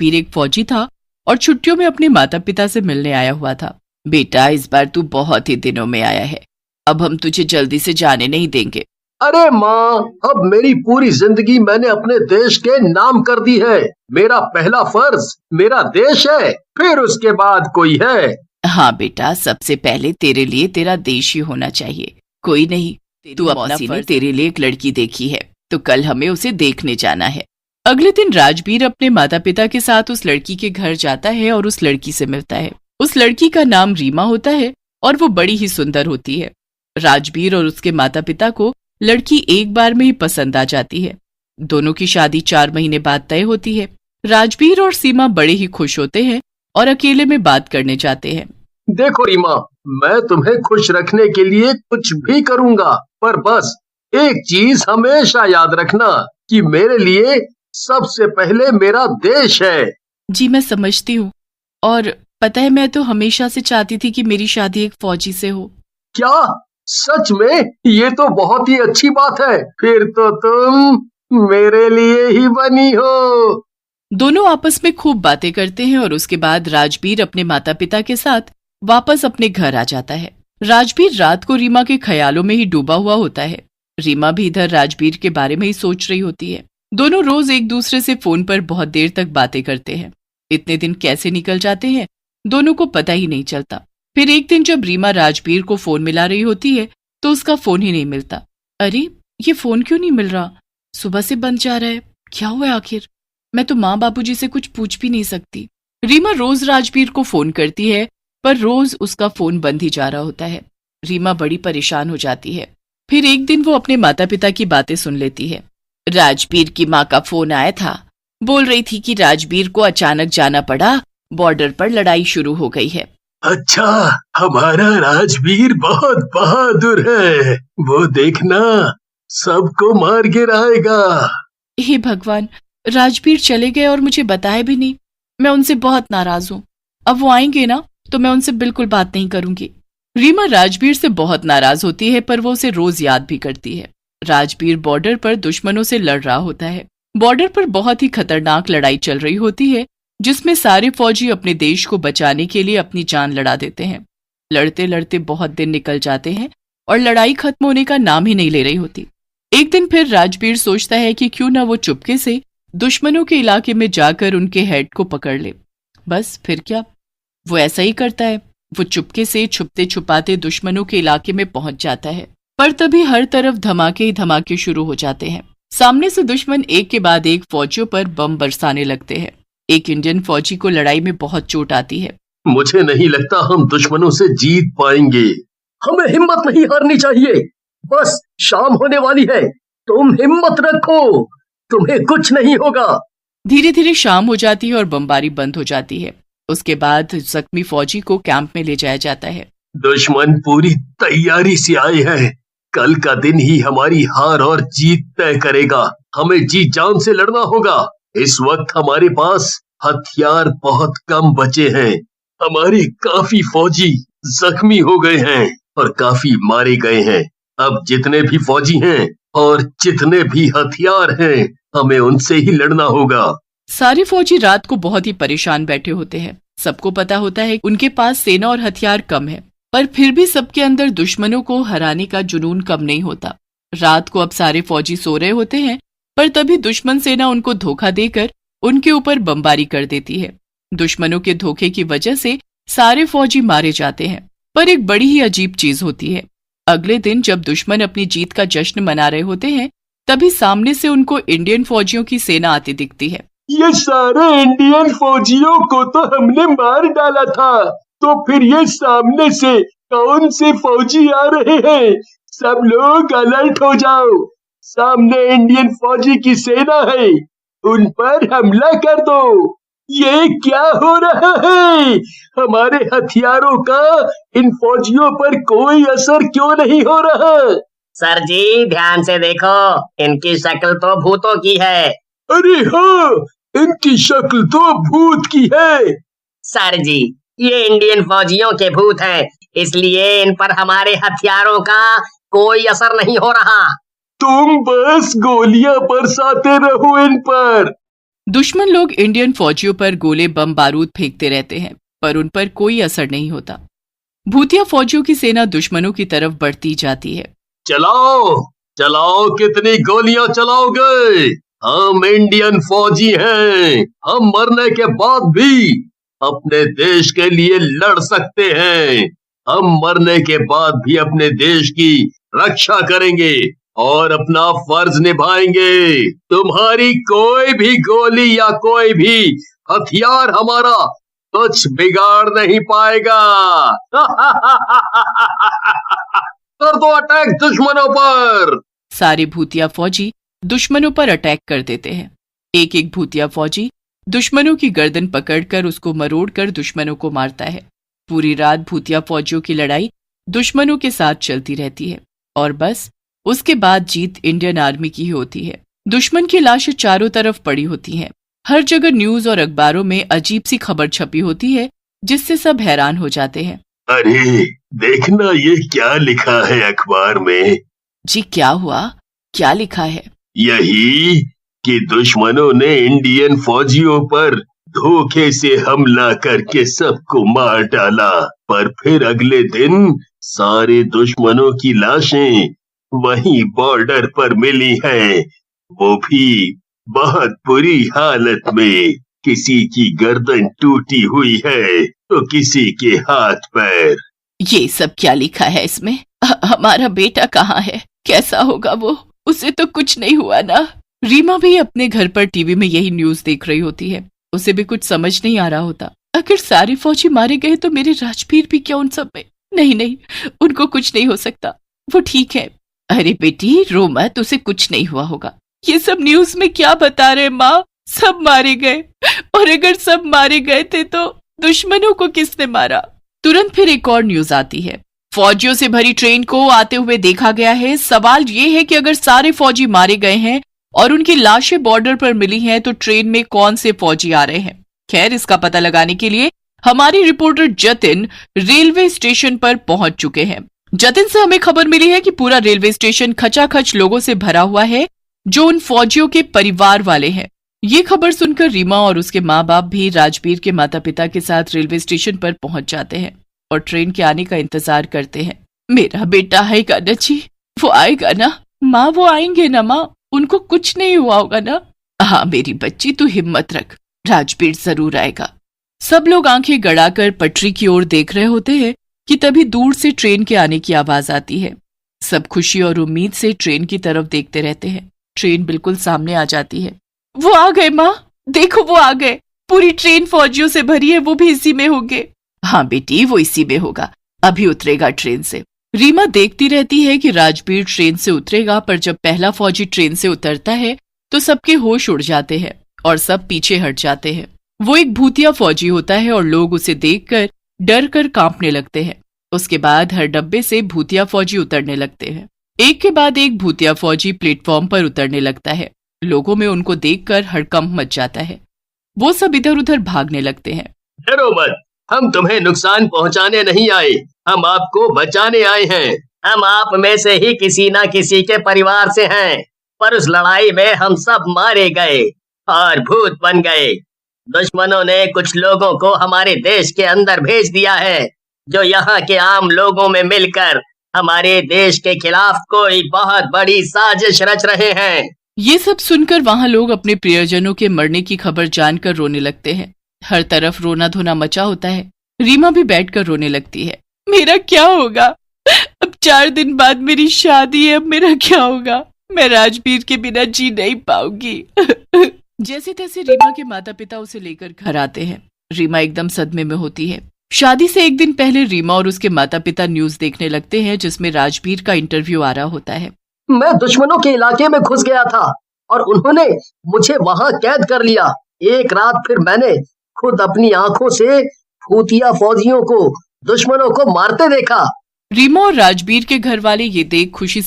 राजबीर एक फौजी था और छुट्टियों में अपने माता पिता से मिलने आया हुआ था। बेटा, इस बार तू बहुत ही दिनों में आया है, अब हम तुझे जल्दी से जाने नहीं देंगे। अरे माँ, अब मेरी पूरी जिंदगी मैंने अपने देश के नाम कर दी है। मेरा पहला फर्ज मेरा देश है, फिर उसके बाद कोई है। हाँ बेटा, सबसे पहले तेरे लिए तेरा देश ही होना चाहिए। कोई नहीं, तू अपना फर्ज, तेरे लिए एक लड़की देखी है, तो कल हमें उसे देखने जाना है। अगले दिन राजबीर अपने माता पिता के साथ उस लड़की के घर जाता है और उस लड़की से मिलता है। उस लड़की का नाम रीमा होता है और वो बड़ी ही सुंदर होती है। राजबीर और उसके माता पिता को लड़की एक बार में ही पसंद आ जाती है। दोनों की शादी 4 महीने बाद तय होती है। राजबीर और सीमा बड़े ही खुश होते हैं और अकेले में बात करने जाते हैं। देखो रीमा, मैं तुम्हें खुश रखने के लिए कुछ भी करूंगा, पर बस एक चीज हमेशा याद रखना कि मेरे लिए सबसे पहले मेरा देश है। जी मैं समझती हूँ, और पता है मैं तो हमेशा से चाहती थी कि मेरी शादी एक फौजी से हो। क्या सच में? ये तो बहुत ही अच्छी बात है, फिर तो तुम मेरे लिए ही बनी हो। दोनों आपस में खूब बातें करते हैं और उसके बाद राजबीर अपने माता पिता के साथ वापस अपने घर आ जाता है। राजबीर रात को रीमा के ख्यालों में ही डूबा हुआ होता है। रीमा भी इधर राजबीर के बारे में ही सोच रही होती है। दोनों रोज एक दूसरे से फोन पर बहुत देर तक बातें करते हैं। इतने दिन कैसे निकल जाते हैं दोनों को पता ही नहीं चलता। फिर एक दिन जब रीमा राजबीर को फोन मिला रही होती है तो उसका फोन ही नहीं मिलता। अरे, ये फोन क्यों नहीं मिल रहा? सुबह से बंद जा रहा है, क्या हुआ है आखिर? मैं तो माँ बापूजी से कुछ पूछ भी नहीं सकती। रीमा रोज राजबीर को फोन करती है, पर रोज उसका फोन बंद ही जा रहा होता है। रीमा बड़ी परेशान हो जाती है। फिर एक दिन वो अपने माता पिता की बातें सुन लेती है। राजबीर की माँ का फोन आया था, बोल रही थी कि राजबीर को अचानक जाना पड़ा, बॉर्डर पर लड़ाई शुरू हो गई है। अच्छा, हमारा राजबीर बहुत बहादुर है, वो देखना सबको मार गिराएगा। हे भगवान, राजबीर चले गए और मुझे बताया भी नहीं। मैं उनसे बहुत नाराज हूँ। अब वो आएंगे ना तो मैं उनसे बिल्कुल बात नहीं करूंगी। रीमा राजबीर से बहुत नाराज होती है, पर वो उसे रोज याद भी करती है। राजबीर बॉर्डर पर दुश्मनों से लड़ रहा होता है। बॉर्डर पर बहुत ही खतरनाक लड़ाई चल रही होती है, जिसमें सारे फौजी अपने देश को बचाने के लिए अपनी जान लड़ा देते हैं। लड़ते लड़ते बहुत दिन निकल जाते हैं और लड़ाई खत्म होने का नाम ही नहीं ले रही होती। एक दिन फिर राजबीर सोचता है कि क्यों ना वो चुपके से दुश्मनों के इलाके में जाकर उनके हेड को पकड़ ले। बस फिर क्या, वो ऐसा ही करता है। वो चुपके से छुपते छुपाते दुश्मनों के इलाके में पहुंच जाता है, पर तभी हर तरफ धमाके ही धमाके शुरू हो जाते हैं। सामने से दुश्मन एक के बाद एक फौजियों पर बम बरसाने लगते हैं। एक इंडियन फौजी को लड़ाई में बहुत चोट आती है। मुझे नहीं लगता हम दुश्मनों से जीत पाएंगे। हमें हिम्मत नहीं हारनी चाहिए। बस शाम होने वाली है, तुम हिम्मत रखो, तुम्हें कुछ नहीं होगा। धीरे धीरे शाम हो जाती है और बमबारी बंद हो जाती है। उसके बाद जख्मी फौजी को कैंप में ले जाया जाता है। दुश्मन पूरी तैयारी से आए हैं। कल का दिन ही हमारी हार और जीत तय करेगा। हमें जी जान से लड़ना होगा। इस वक्त हमारे पास हथियार बहुत कम बचे हैं। हमारे काफी फौजी जख्मी हो गए हैं और काफी मारे गए हैं। अब जितने भी फौजी हैं और जितने भी हथियार हैं, हमें उनसे ही लड़ना होगा। सारे फौजी रात को बहुत ही परेशान बैठे होते हैं। सबको पता होता है उनके पास सेना और हथियार कम है, पर फिर भी सबके अंदर दुश्मनों को हराने का जुनून कम नहीं होता। रात को अब सारे फौजी सो रहे होते हैं, पर तभी दुश्मन सेना उनको धोखा देकर उनके ऊपर बमबारी कर देती है। दुश्मनों के धोखे की वजह से सारे फौजी मारे जाते हैं, पर एक बड़ी ही अजीब चीज होती है। अगले दिन जब दुश्मन अपनी जीत का जश्न मना रहे होते हैं, तभी सामने से उनको इंडियन फौजियों की सेना आती दिखती है। ये सारे इंडियन फौजियों को तो हमने मार डाला था, तो फिर ये सामने से कौन से फौजी आ रहे हैं? सब लोग अलर्ट हो जाओ। सामने इंडियन फौजी की सेना है, उन पर हमला कर दो। ये क्या हो रहा है? हमारे हथियारों का इन फौजियों पर कोई असर क्यों नहीं हो रहा? सर जी, ध्यान से देखो, इनकी शक्ल तो भूतों की है। अरे हाँ, इनकी शक्ल तो भूत की है। सर जी, ये इंडियन फौजियों के भूत हैं, इसलिए इन पर हमारे हथियारों का कोई असर नहीं हो रहा। तुम बस गोलियां बरसाते रहो इन पर। दुश्मन लोग इंडियन फौजियों पर गोले बम बारूद फेंकते रहते हैं, पर उन पर कोई असर नहीं होता। भूतिया फौजियों की सेना दुश्मनों की तरफ बढ़ती जाती है। चलाओ चलाओ, कितनी गोलियां चलाओगे? हम इंडियन फौजी हैं, हम मरने के बाद भी अपने देश के लिए लड़ सकते हैं। हम मरने के बाद भी अपने देश की रक्षा करेंगे और अपना फर्ज निभाएंगे। तुम्हारी कोई भी गोली या कोई भी हथियार हमारा कुछ बिगाड़ नहीं पाएगा। कर दो अटैक दुश्मनों पर। सारे भूतिया फौजी दुश्मनों पर अटैक कर देते हैं। एक एक भूतिया फौजी दुश्मनों की गर्दन पकड़कर उसको मरोड़कर दुश्मनों को मारता है। पूरी रात भूतिया फौजियों की लड़ाई दुश्मनों के साथ चलती रहती है और बस उसके बाद जीत इंडियन आर्मी की ही होती है। दुश्मन की लाशें चारों तरफ पड़ी होती हैं। हर जगह न्यूज और अखबारों में अजीब सी खबर छपी होती है जिससे सब हैरान हो जाते हैं। अरे देखना, ये क्या लिखा है अखबार में? जी क्या हुआ? क्या लिखा है? यही कि दुश्मनों ने इंडियन फौजियों पर धोखे से हमला करके सबको मार डाला, पर फिर अगले दिन सारे दुश्मनों की लाशें वहीं बॉर्डर पर मिली हैं, वो भी बहुत बुरी हालत में। किसी की गर्दन टूटी हुई है तो किसी के हाथ पैर। ये सब क्या लिखा है इसमें? हमारा बेटा कहाँ है? कैसा होगा वो? उसे तो कुछ नहीं हुआ ना? रीमा भी अपने घर पर टीवी में यही न्यूज देख रही होती है। उसे भी कुछ समझ नहीं आ रहा होता। अगर सारे फौजी मारे गए तो मेरे राजवीर भी क्या उन सब में? नहीं, उनको कुछ नहीं हो सकता, वो ठीक है। अरे बेटी रो मत, उसे कुछ नहीं हुआ होगा। ये सब न्यूज में क्या बता रहे माँ? सब मारे गए, और अगर सब मारे गए थे तो दुश्मनों को किसने मारा? तुरंत फिर एक और न्यूज आती है। फौजियों से भरी ट्रेन को आते हुए देखा गया है। सवाल ये है कि अगर सारे फौजी मारे गए हैं और उनकी लाशें बॉर्डर पर मिली हैं तो ट्रेन में कौन से फौजी आ रहे हैं? खैर, इसका पता लगाने के लिए हमारी रिपोर्टर जतिन रेलवे स्टेशन पर पहुंच चुके हैं। जतिन से हमें खबर मिली है कि पूरा रेलवे स्टेशन खचाखच लोगों से भरा हुआ है जो उन फौजियों के परिवार वाले हैं। ये खबर सुनकर रीमा और उसके माँ बाप भी राजवीर के माता पिता के साथ रेलवे स्टेशन पर पहुंच जाते हैं और ट्रेन के आने का इंतजार करते हैं। मेरा बेटा आएगा ना जी? वो आएगा ना माँ? वो आएंगे ना माँ? उनको कुछ नहीं हुआ होगा ना? हाँ मेरी बच्ची, तू हिम्मत रख, राजवीर जरूर आएगा। सब लोग आंखें गड़ाकर पटरी की ओर देख रहे होते हैं कि तभी दूर से ट्रेन के आने की आवाज आती है। सब खुशी और उम्मीद से ट्रेन की तरफ देखते रहते हैं। ट्रेन बिल्कुल सामने आ जाती है। वो आ गए माँ, देखो वो आ गए। पूरी ट्रेन फौजियों से भरी है, वो भी इसी में होंगे। हाँ बेटी, वो इसी में होगा, अभी उतरेगा ट्रेन से। रीमा देखती रहती है कि राजवीर ट्रेन से उतरेगा, पर जब पहला फौजी ट्रेन से उतरता है तो सबके होश उड़ जाते हैं और सब पीछे हट जाते हैं। वो एक भूतिया फौजी होता है और लोग उसे देखकर डर कर कांपने लगते हैं। उसके बाद हर डब्बे से भूतिया फौजी उतरने लगते हैं। एक के बाद एक भूतिया फौजी प्लेटफॉर्म पर उतरने लगता है। लोगों में उनको देखकर हड़कंप मच जाता है। वो सब इधर उधर भागने लगते हैं। डरो मत, हम तुम्हें नुकसान पहुंचाने नहीं आए, हम आपको बचाने आए हैं। हम आप में से ही किसी ना किसी के परिवार से हैं, पर उस लड़ाई में हम सब मारे गए और भूत बन गए। दुश्मनों ने कुछ लोगों को हमारे देश के अंदर भेज दिया है, जो यहाँ के आम लोगों में मिलकर हमारे देश के खिलाफ कोई बहुत बड़ी साजिश रच रहे हैं। ये सब सुनकर वहां लोग अपने प्रियजनों के मरने की खबर जानकर रोने लगते हैं। हर तरफ रोना धोना मचा होता है। रीमा भी बैठकर रोने लगती है। मेरा क्या होगा? अब 4 दिन बाद मेरी शादी है, अब मेरा क्या होगा? मैं राजवीर के बिना जी नहीं पाऊंगी। जैसे तैसे रीमा के माता पिता उसे लेकर घर आते हैं। रीमा एकदम सदमे में होती है। शादी से एक दिन पहले रीमा और उसके माता पिता न्यूज देखने लगते हैं जिसमें राजवीर का इंटरव्यू आ रहा होता है। मैं दुश्मनों के इलाके में घुस गया था और उन्होंने मुझे वहां कैद कर लिया। एक रात फिर मैंने खुद अपनी आंखों से भूतिया फौजियों को दुश्मनों को मारते देखा। रीमा और राजवीर के घर वाले ये देख खुशी